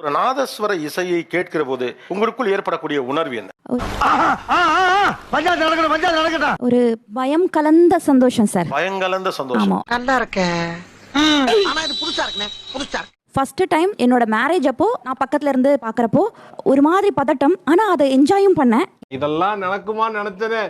ஒரு நாதஸ்வர இசையை கேட்கிற போது உங்களுக்குள் ஏற்படக்கூடிய உணர்வு என்ன? ஒரு பயம் கலந்த சந்தோஷம் சார். பயம் கலந்த சந்தோஷம். ஆமா, நல்லா இருக்க. ஆனா இது புதுசா இருக்குனே, புதுசா இருக்கு. ஃபர்ஸ்ட் டைம் என்னோட மேரேஜ் அப்போ நான் பக்கத்துல இருந்து பாக்குறப்போ ஒரு மாதிரி பதட்டம், ஆனா அதை என்ஜாயும் பண்ணேன். இதெல்லாம் நடக்குமா நினைச்சதே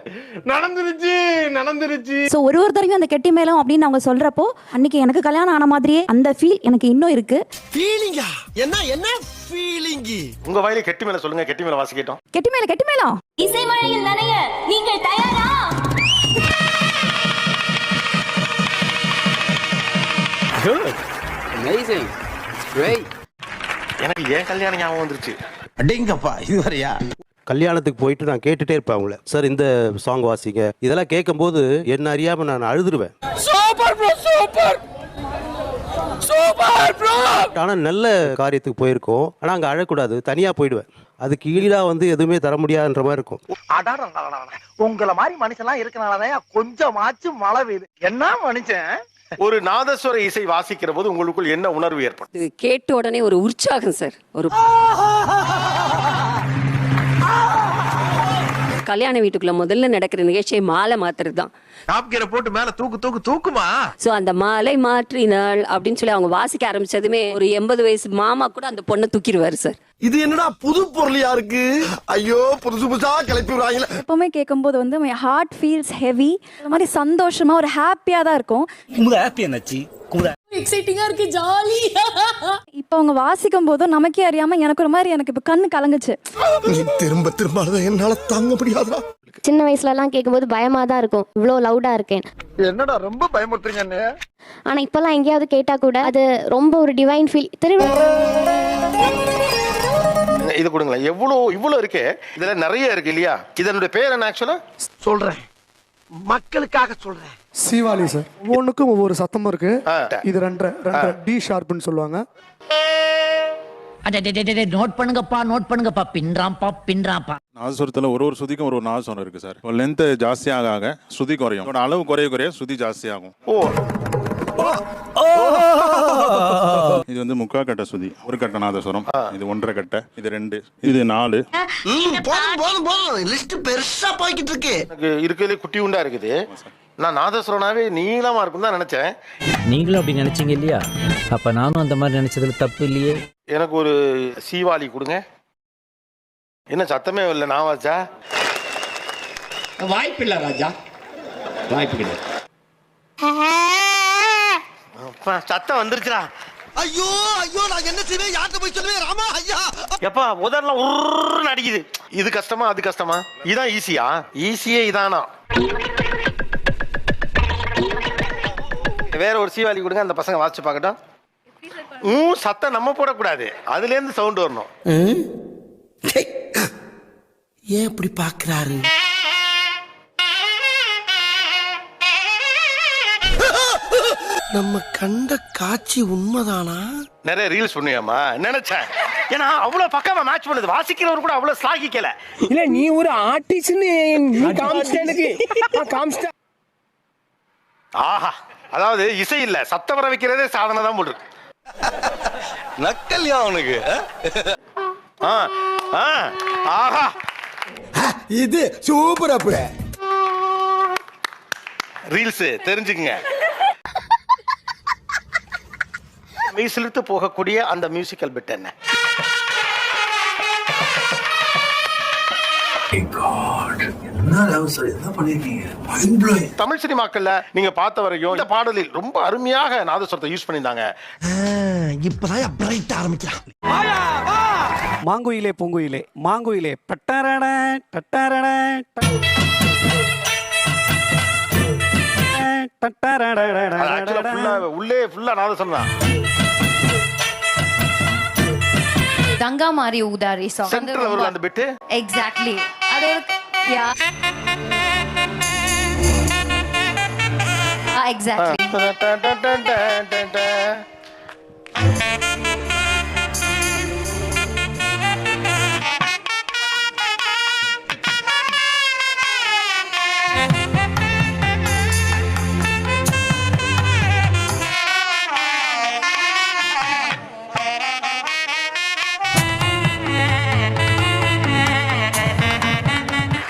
நடந்துருச்சு. ஸோ ஒரு தடவையும் அந்த கெட்டி மேளம் அப்படின்னு அவங்க சொல்றப்போ அன்னைக்கு எனக்கு கல்யாணம் ஆன மாதிரியே அந்த ஃபீல் எனக்கு இன்னும் இருக்கு. ஃபீலிங்கா? என்ன ஃபீலிங்? உங்க வாயில கெட்டி மேல சொல்லுங்க, கெட்டி மேல வாசிக்கட்டும். கெட்டி மேளம். இசை மழையில் நனைய நீங்கள் தயாரா? Amazing. Great. எனக்கு ஏன் கல்யாணம் ஞாபகம் வந்துருச்சு. அடேங்கப்பா, இது வரையா? கல்யாணத்துக்கு போயிட்டு நான் கேட்டுட்டே இருப்பேன் அவங்கள, சார் இந்த சாங் வாசிங்க. இதெல்லாம் கேட்கும்போது என்ன அறியாம நான் அழுதுருவேன். ஆனா நல்ல காரியத்துக்கு போயிருக்கோம், ஆனா அங்க அழக்கூடாது, தனியா போயிடுவேன். அதுக்கு ஈடா எதுவுமே தர முடியாதுன்ற மாதிரி இருக்கும். உங்கள மாதிரி மனுஷன்லாம் இருக்கனாலதான் கொஞ்சமாச்சும் மழை பெய்யுது. என்ன மனுஷன்? ஒரு நாதஸ்வர இசை வாசிக்கிற போது உங்களுக்குள் என்ன உணர்வு ஏற்படும்? இது கேட்ட உடனே ஒரு உற்சாகம் சார். ஒரு கல்யாண வீட்டுக்குள்ள முதல்ல நடக்கிற நிகழ்ச்சியை மாலை மாத்துறது தான். டாப்கியரை போட்டு மேல தூக்குமா? சோ அந்த மாலை மாற்றினாள் அப்படின்னு சொல்லி அவங்க வாசிக்க ஆரம்பிச்சதுமே ஒரு 80 வயசு மாமா கூட அந்த பொண்ணை தூக்கிடுவாரு சார். இது என்னடா புது பொருளியா இருக்கு? ஐயோ, புதுசா கிளப்பி விடுறாங்களே. எப்பவுமே கேட்கும்போது my heart feels heavy. ஒரு மாதிரி சந்தோஷமா ஒரு ஹாப்பியா தான் இருக்கும். எக்ஸைட்டிங்கா இருக்கு, ஜாலி. இப்போ அவங்க வாசிக்கும் போதும் நமக்கே அறியாம எனக்கு இப்ப கண்ணு கலங்குச்சு. திரும்ப என்னால தாங்க முடியாதா? சின்ன வயசுல எல்லாம் கேட்கும்போது பயமா தான் இருக்கும், இவ்வளவு லவுடா இருக்கேன். என்னடா ரொம்ப பயமுறுத்துறீங்க. ஆனா இப்பெல்லாம் எங்கேயாவது கேட்டா கூட அது ரொம்ப ஒரு டிவைன் ஃபீல். இது கொடுங்களேன். இவ்வளவு இருக்கு, இதுல நிறைய இருக்கு இல்லையா? இதனுடைய பேர் என்ன? ஆக்சுவலா சொல்றேன், மக்களுக்காக சொல்றேன். சீவாலி சார். ஒவ்வொன்றுக்கும் ஒவ்வொரு சத்தமும் இருக்கு. இது ரெண்டு டி ஷார்ப்னு சொல்லுவாங்க. நோட் பண்ணுங்கப்பா, பின்றாம்பா. நாதஸ்வரத்துல ஒரு சுதிக்கும் ஒரு நாதஸ்வரம் இருக்கு சார். லென்த் ஜாஸ்தியாக ஆக சுதி குறையும், அளவு குறைய சுதி ஜாஸ்தி ஆகும். இது முக்கா கட்ட சுதி, ஒரு கட்ட நாதஸ்வரம். இது 1.5 கட்ட, இது 2, இது 4. போதும் லிஸ்ட் பெருசா போய்கிட்டு இருக்கு. எனக்கு இருக்கிறதுல குட்டி உண்டா இருக்குது. நான் நாதஸ்வரனாவே நீளமா இருக்கும் தான் நினைச்சேன். நீங்களும் அப்படி நினைச்சீங்க இல்லையா? அப்ப நானும் அந்த மாதிரி நினைச்சதுல தப்பு இல்லையே. எனக்கு ஒரு சீவாளி கொடுங்க. என்ன சத்தமே இல்லை, நான் வாச்சா? வாய்ப்பு இல்ல ராஜா, வாய்ப்பு கிடையாது. சத்தம் வந்துருச்சுடா. ஐயோ நான் என்ன செய்வேன்? யார்கிட்ட போய் சொல்லுவேன்? ராமா ஐயா, எப்பா உதறலாம் உருன்னு அடிக்குது. இது கஷ்டமா அது கஷ்டமா? இதான் ஈஸியா? ஈஸியே இதானா? வேற ஒரு சீவாளி கொடுங்க, அந்த பசங்க வாசிச்சு பார்க்கட்டும். சத்தம் நம்ம போடக்கூடாது, அதுல இருந்து சவுண்ட் வரணும். ஏன் இப்படி பாக்குறாரு? நம்ம கண்ட காட்சி உண்மைதானா? நிறைய ரீல்ஸ் பண்ணுவியாமா? நினைச்சேன். ஏன்னா அவ்வளவு பக்கமா மேட்ச் பண்ணுது. வாசிக்கிறவர் கூட அவ்வளவு ஸ்லாகிக்கல. இல்ல நீ ஒரு ஆர்டிஸ்ட்னு காமிச்சிட்ட. ஆஹா, அதாவது இசை இல்ல, சத்தம் வர வைக்கிறதே சாதனை தான் போல் இருக்கு. நக்கல்யா அவனுக்கு. ஆஹா, இது சூப்பர். அப்ப ரீல்ஸ் தெரிஞ்சுக்குங்க. மெய்சிலிர்த்து போகக்கூடிய அந்த மியூசிக்கல் பிட் என்ன? தமிழ் சினிமாக்கள்ல நீங்க பார்த்த வரையும் இந்த பாடலில் ரொம்ப அருமையாக நாதஸ்வரத்தை யூஸ் பண்ணியிருந்தாங்க. இப்பதான் பிரைட் ஆரம்பிக்கலாம். மாங்குயிலே பூங்குயிலே மாங்குயிலே பட்டரண டட்டரண உள்ளே ஃபுல்லா நாதஸ்வரம் தான். தங்கா மாரி ஊதாரி சாங் சென்டர்ல வரும் அந்த பிட். எக்ஸாக்ட்லி. அது யா எக்ஸாக்ட்லி.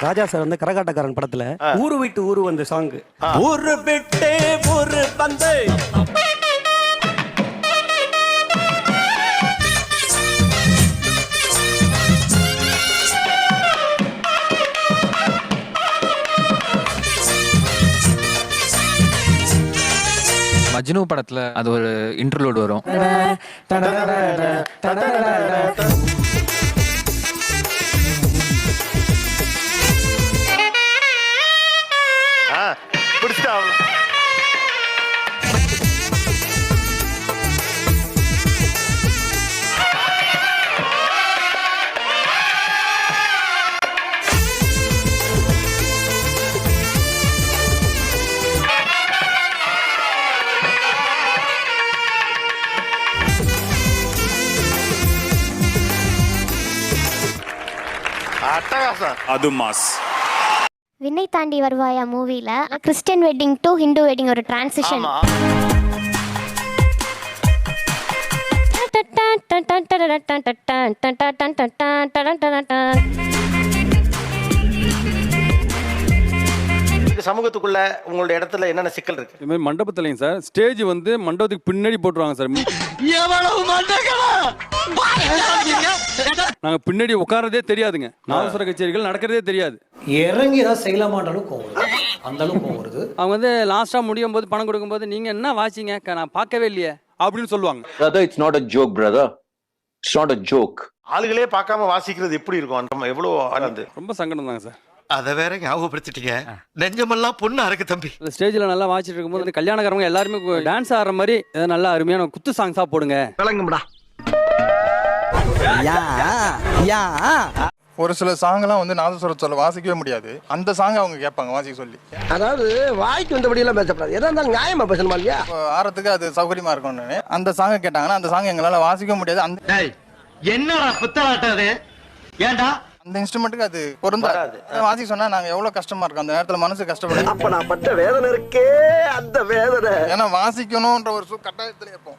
ராஜா சார் வந்து கரகாட்டக்காரன் படத்துல ஊரு விட்டு ஊரு வந்த சாங் ஒரு விட்டு ஒரு பந்து மஜ்னு படத்துல அது ஒரு இன்டர்லூட் வரும். பிடிச்சிட்டா அட்டகாசம். அது மாஸ். விண்ணை தாண்டி வருவாயா மூவில Christian wedding to Hindu wedding ஒரு டிரான்சிஷன். சமூகத்துக்குள்ள உங்களோட இடத்துல என்னென்ன சிக்கல் இருக்கு? இது மாதிரி மண்டபத்துலங்க சார் ஸ்டேஜ் வந்து மண்டபத்துக்கு பின்னாடி போட்டுருவாங்க சார். நாங்க பின்னாடி உட்காரதே தெரியாதுங்க. நாதஸ்வர கச்சேரிகள் நடக்கிறதே தெரியாது. இறங்கி ஏதாவது செய்யலாமான்றாலும் கோவம் வருது. அந்த அளவுக்கு கோவம் வருது. அவங்க வந்து லாஸ்டா முடியும் போது பணம் கொடுக்கும்போது நீங்க என்ன வாசிங்க நான் பார்க்கவே இல்லையே அப்படின்னு சொல்லுவாங்க. Brother, it's not a joke, brother. It's not a joke. ஆளுகளே பார்க்காம வாசிக்கிறது எப்படி இருக்கும்? நம்ம எவ்வளவு ஆனது. ரொம்ப சங்கடம் தாங்க சார். அத வேற ஞாபகப்படுத்திட்டீங்க. நெஞ்சமெல்லாம் பொண்ணு அறக்கு தம்பி. ஸ்டேஜ்ல நல்லா வாசிட்டு இருக்கும்போது கல்யாணக்காரங்க எல்லாருமே டான்ஸ் ஆடுற மாதிரி ஏதாவது நல்லா அருமையான குத்து சாங்ஸா போடுங்க. விளங்கும்டா. ஒரு சில சாங்லாம் வந்து நாதஸ்வரத்தில் வாசிக்கவே முடியாது. அந்த சாங் அவங்க கேட்பாங்க வாசிக்க சொல்லி. அதாவது வாய்க்கு வந்தபடி எல்லாம் பேசக்கூடாது. எதா இருந்தாலும் நியாயமா பேசணுமா இல்லையா? ஆறதுக்கு அது சௌகரியமா இருக்கும்னு அந்த சாங்கை கேட்டாங்கன்னா அந்த சாங் எங்களால வாசிக்க முடியாது. அந்த என்னடா புத்தலாட்டாது? ஏன்டா அந்த இன்ஸ்ட்ருமெண்ட்டுக்கு அது பொருந்தாது. வாசிக்க சொன்னா நாங்க எவ்வளவு கஷ்டமா இருக்கும் அந்த நேரத்துல, மனசு கஷ்டப்படும். அப்ப நான் பட்ட வேதனை இருக்கே அந்த வேதனை. ஏன்னா வாசிக்கணும்ன்ற ஒரு கட்டாயத்துல இருப்போம்.